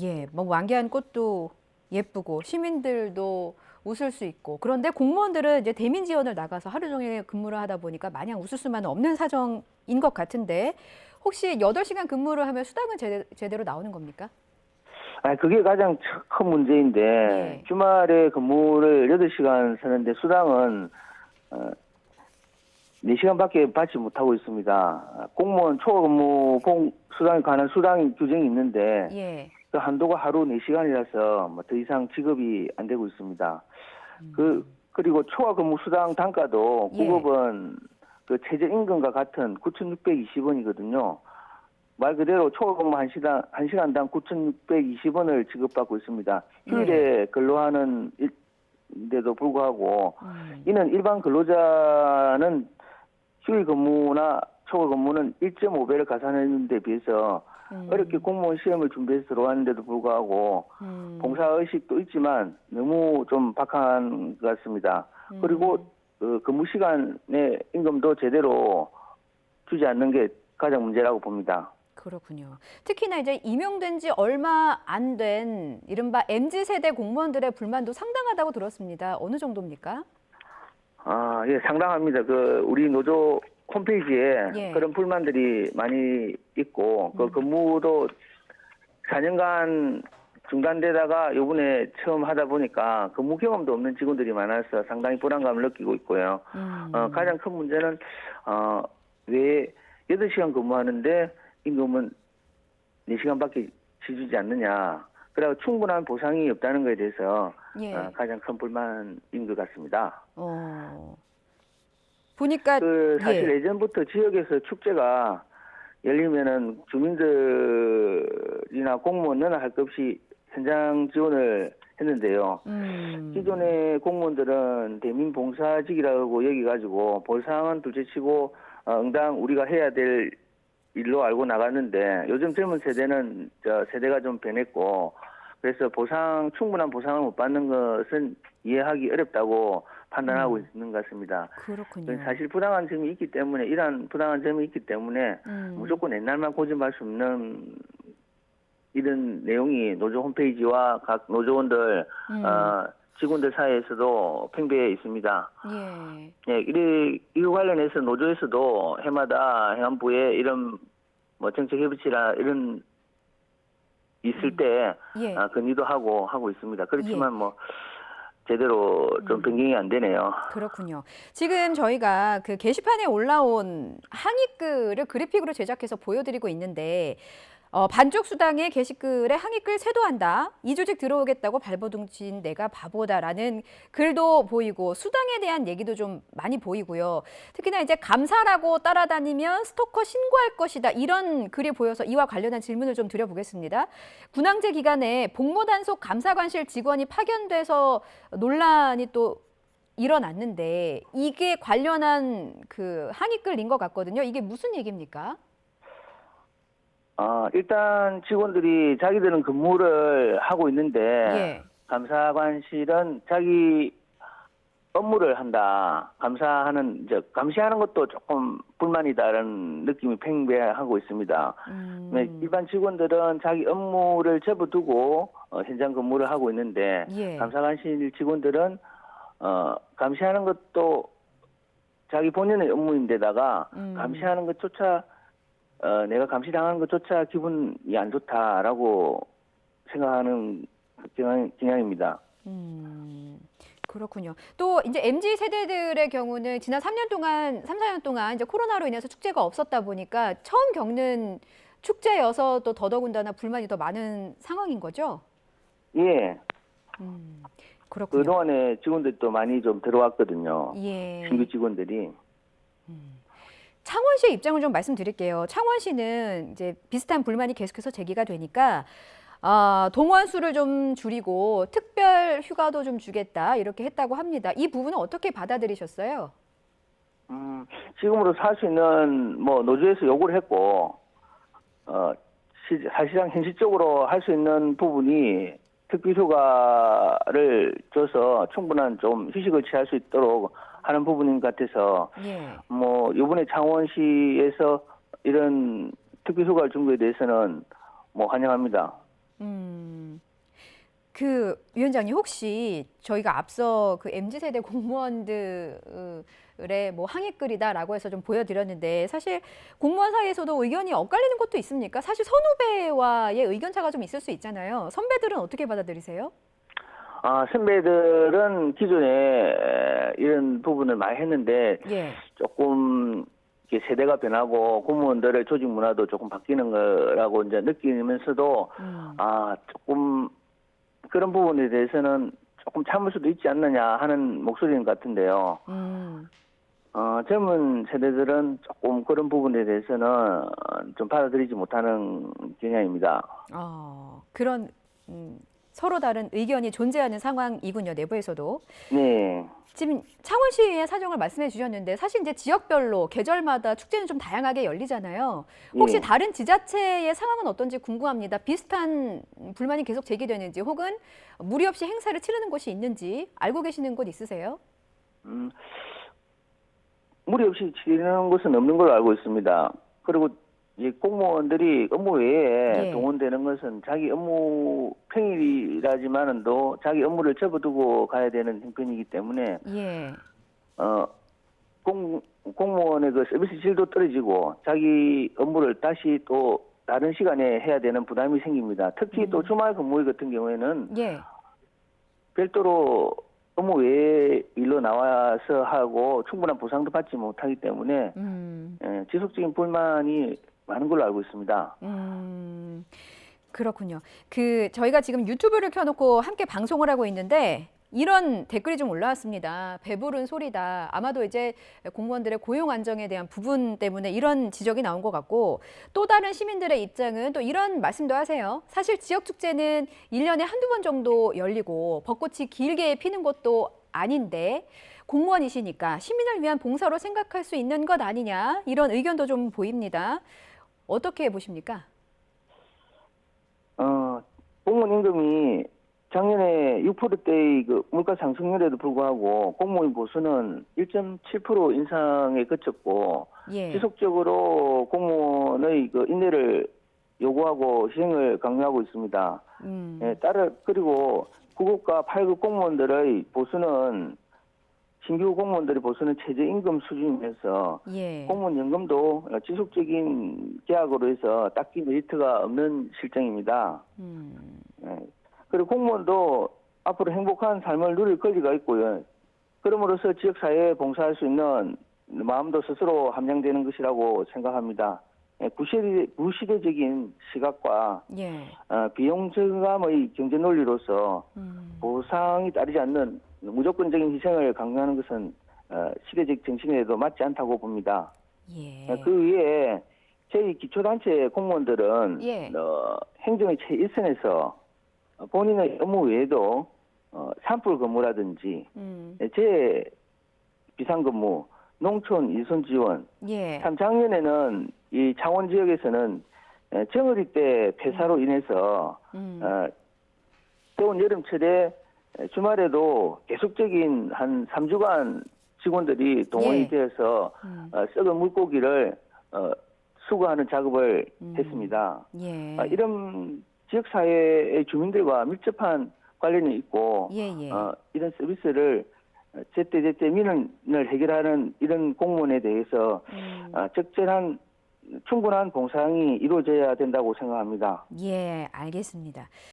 예, 뭐 완개한 꽃도 예쁘고 시민들도 웃을 수 있고 그런데 공무원들은 이제 대민 지원을 나가서 하루 종일 근무를 하다 보니까 마냥 웃을 수만은 없는 사정인 것 같은데 혹시 8시간 근무를 하면 수당은 제대로 나오는 겁니까? 그게 가장 큰 문제인데, 예. 주말에 근무를 8시간 서는데 수당은 4시간밖에 받지 못하고 있습니다. 공무원 초과 근무 수당에 관한 수당 규정이 있는데, 예. 그 한도가 하루 4시간이라서 뭐 더 이상 지급이 안 되고 있습니다. 그리고 초과 근무 수당 단가도 예. 구급은 그 최저임금과 같은 9,620원이거든요. 말 그대로 초과 근무 1시간당 9,620원을 지급받고 있습니다. 휴일에 근로하는 데도 불구하고 이는 일반 근로자는 휴일 근무나 초과 근무는 1.5배를 가산하는 데 비해서 어렵게 공무원 시험을 준비해서 들어왔는데도 불구하고 봉사의식도 있지만 너무 좀 박한 것 같습니다. 그리고 근무 시간에 임금도 제대로 주지 않는 게 가장 문제라고 봅니다. 그렇군요. 특히나 이제 임용된 지 얼마 안 된 이른바 MZ세대 공무원들의 불만도 상당하다고 들었습니다. 어느 정도입니까? 예, 상당합니다. 우리 노조 홈페이지에 예. 그런 불만들이 많이 있고, 그 근무도 4년간 중단되다가 요번에 처음 하다 보니까 근무 경험도 없는 직원들이 많아서 상당히 불안감을 느끼고 있고요. 가장 큰 문제는, 왜 8시간 근무하는데 임금은 4시간밖에 지주지 않느냐. 그리고 충분한 보상이 없다는 것에 대해서 예. 가장 큰 불만인 것 같습니다. 보니까 사실 예. 예전부터 지역에서 축제가 열리면은 주민들이나 공무원은 할 것 없이 현장 지원을 했는데요. 기존의 공무원들은 대민 봉사직이라고 여기가지고 보상은 둘째치고 응당 우리가 해야 될 일로 알고 나갔는데 요즘 젊은 세대는 세대가 좀 변했고 그래서 충분한 보상을 못 받는 것은 이해하기 어렵다고 판단하고 있는 것 같습니다. 그렇군요. 사실 부당한 점이 있기 때문에 이러한 부당한 점이 있기 때문에 무조건 옛날만 고집할 수 없는 이런 내용이 노조 홈페이지와 각 노조원들 직원들 사이에서도 팽배해 있습니다. 예, 이거 관련해서 노조에서도 해마다 행안부에 이런 뭐 정책 협의체나 이런 있을 때 건의도 하고 있습니다. 그렇지만 뭐 제대로 좀 변경이 안 되네요. 그렇군요. 지금 저희가 그 게시판에 올라온 항의글을 그래픽으로 제작해서 보여드리고 있는데 반쪽 수당에 게시글에 항의글 세도한다. 이 조직 들어오겠다고 발버둥 친 내가 바보다라는 글도 보이고 수당에 대한 얘기도 좀 많이 보이고요. 특히나 이제 감사라고 따라다니면 스토커 신고할 것이다. 이런 글이 보여서 이와 관련한 질문을 좀 드려보겠습니다. 군항제 기간에 복무단속 감사관실 직원이 파견돼서 논란이 또 일어났는데 이게 관련한 그 항의글인 것 같거든요. 이게 무슨 얘기입니까? 일단 직원들이 자기들은 근무를 하고 있는데 감사관실은 자기 업무를 한다. 감시하는 것도 조금 불만이다라는 느낌이 팽배하고 있습니다. 일반 직원들은 자기 업무를 접어두고 현장 근무를 하고 있는데 감사관실 직원들은 감시하는 것도 자기 본연의 업무인데다가 감시하는 것조차 내가 감시당하는 것조차 기분이 안 좋다라고 생각하는 경향입니다. 그렇군요. 또 이제 MZ 세대들의 경우는 지난 3년 동안, 3, 4년 동안 이제 코로나로 인해서 축제가 없었다 보니까 처음 겪는 축제여서 또 더더군다나 불만이 더 많은 상황인 거죠? 예. 그렇군요. 그동안에 직원들도 많이 좀 들어왔거든요. 신규 직원들이. 창원시의 입장을 좀 말씀드릴게요. 창원시는 이제 비슷한 불만이 계속해서 제기가 되니까 동원 수를 좀 줄이고 특별 휴가도 좀 주겠다 이렇게 했다고 합니다. 이 부분은 어떻게 받아들이셨어요? 지금으로서 할 수 있는 뭐 노조에서 요구를 했고 사실상 현실적으로 할 수 있는 부분이 특별 휴가를 줘서 충분한 좀 휴식을 취할 수 있도록 하는 부분인 것 같아서 뭐 이번에 창원시에서 이런 특별 휴가를 준 거에 대해서는 뭐 환영합니다. 그 위원장님 혹시 저희가 앞서 그 MZ세대 공무원들의 뭐 항의글이다라고 해서 좀 보여드렸는데 사실 공무원 사이에서도 의견이 엇갈리는 것도 있습니까? 사실 선후배와의 의견차가 좀 있을 수 있잖아요. 선배들은 어떻게 받아들이세요? 선배들은 기존에 이런 부분을 많이 했는데 예. 조금 이렇게 세대가 변하고 공무원들의 조직 문화도 조금 바뀌는 거라고 이제 느끼면서도 조금 그런 부분에 대해서는 조금 참을 수도 있지 않느냐 하는 목소리인 것 같은데요. 젊은 세대들은 조금 그런 부분에 대해서는 좀 받아들이지 못하는 경향입니다. 그런 서로 다른 의견이 존재하는 상황이군요, 내부에서도. 네. 지금 창원시의 사정을 말씀해 주셨는데 사실 이제 지역별로 계절마다 축제는 좀 다양하게 열리잖아요. 혹시 예. 다른 지자체의 상황은 어떤지 궁금합니다. 비슷한 불만이 계속 제기되는지 혹은 무리 없이 행사를 치르는 곳이 있는지 알고 계시는 곳 있으세요? 무리 없이 치르는 것은 없는 걸로 알고 있습니다. 그리고 이 공무원들이 업무 외에 예. 동원되는 것은 자기 업무 평일이라지만은도 자기 업무를 접어두고 가야 되는 형편이기 때문에 예. 공무원의 그 서비스 질도 떨어지고 자기 업무를 다시 또 다른 시간에 해야 되는 부담이 생깁니다. 특히 또 주말 근무 같은 경우에는 예. 별도로 업무 외에 일로 나와서 하고 충분한 보상도 받지 못하기 때문에 지속적인 불만이 많은 걸로 알고 있습니다. 그렇군요. 저희가 지금 유튜브를 켜놓고 함께 방송을 하고 있는데 이런 댓글이 좀 올라왔습니다. 배부른 소리다. 아마도 이제 공무원들의 고용 안정에 대한 부분 때문에 이런 지적이 나온 것 같고 또 다른 시민들의 입장은 또 이런 말씀도 하세요. 사실 지역 축제는 1년에 한두 번 정도 열리고 벚꽃이 길게 피는 것도 아닌데 공무원이시니까 시민을 위한 봉사로 생각할 수 있는 것 아니냐 이런 의견도 좀 보입니다. 어떻게 보십니까? 공무원 임금이 작년에 6%대의 그 물가 상승률에도 불구하고 공무원 보수는 1.7% 인상에 그쳤고 예. 지속적으로 공무원의 그 인내를 요구하고 시행을 강요하고 있습니다. 그리고 9급과 8급 공무원들의 보수는 신규 공무원들의 보수는 최저임금 수준이면서 예. 공무원 연금도 지속적인 계약으로 해서 딱히 메리트가 없는 실정입니다. 그리고 공무원도 앞으로 행복한 삶을 누릴 권리가 있고요. 그럼으로써 지역사회에 봉사할 수 있는 마음도 스스로 함양되는 것이라고 생각합니다. 구시대적인 시각과 예. 비용 절감의 경제 논리로서 보상이 따르지 않는 무조건적인 희생을 강요하는 것은 시대적 정신에도 맞지 않다고 봅니다. 예. 그 위에 저희 기초단체 공무원들은 예. 행정의 최일선에서 본인의 업무 외에도 산불 근무라든지 재 비상근무, 농촌 일손 지원. 예. 참 작년에는 이 창원 지역에서는 정어리 때 폐사로 인해서 더운 여름철에 주말에도 계속적인 한 3주간 직원들이 동원이 예. 되어서 썩은 물고기를 수거하는 작업을 했습니다. 예. 이런 지역사회의 주민들과 밀접한 관련이 있고 예, 예. 이런 서비스를 제때제때 민원을 해결하는 이런 공무원에 대해서 적절한 충분한 봉상이 이루어져야 된다고 생각합니다. 예, 알겠습니다.